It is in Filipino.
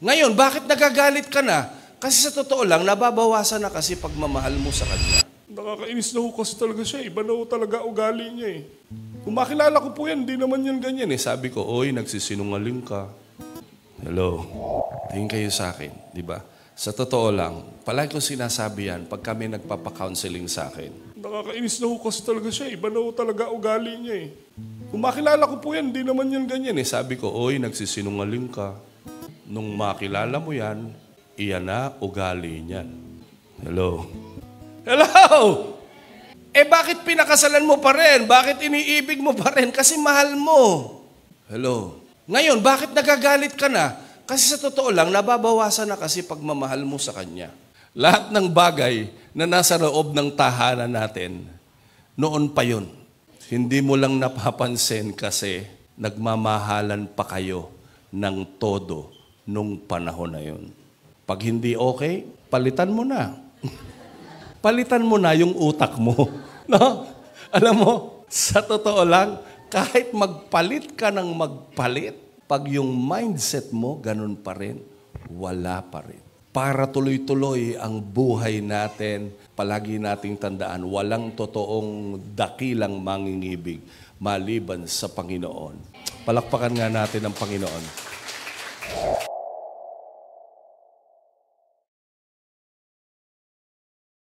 Ngayon, bakit nagagalit ka na? Kasi sa totoo lang, nababawasan na kasi pagmamahal mo sa kanya. Nakakainis na ho kasi talaga siya. Iba na ho talaga ugali niya eh. Kung makilala ko po yan, di naman yan ganyan eh. Sabi ko, oy, nagsisinungaling ka. Hello. Tingin kayo sa akin, di ba? Sa totoo lang, palagi ko sinasabi yan pag kami nagpapa-counseling sa akin. Nakakainis na ho kasi talaga siya. Iba na ho talaga ugali niya eh. Kung makilala ko po yan, di naman yan ganyan eh. Sabi ko, oy, nagsisinungaling ka. Nung makilala mo yan, iyan na ugali niyan. Hello. Hello! Eh bakit pinakasalan mo pa rin? Bakit iniibig mo pa rin? Kasi mahal mo. Hello. Ngayon, bakit nagagalit ka na? Kasi sa totoo lang, nababawasan na kasi pagmamahal mo sa kanya. Lahat ng bagay na nasa loob ng tahanan natin, noon pa yun. Hindi mo lang napapansin kasi nagmamahalan pa kayo ng todo nung panahon na yun. Pag hindi okay, palitan mo na. Palitan mo na yung utak mo. No? Alam mo, sa totoo lang, kahit magpalit ka ng magpalit, pag yung mindset mo, ganun pa rin, wala pa rin. Para tuloy-tuloy ang buhay natin, palagi nating tandaan, walang totoong dakilang mangingibig maliban sa Panginoon. Palakpakan nga natin ang Panginoon.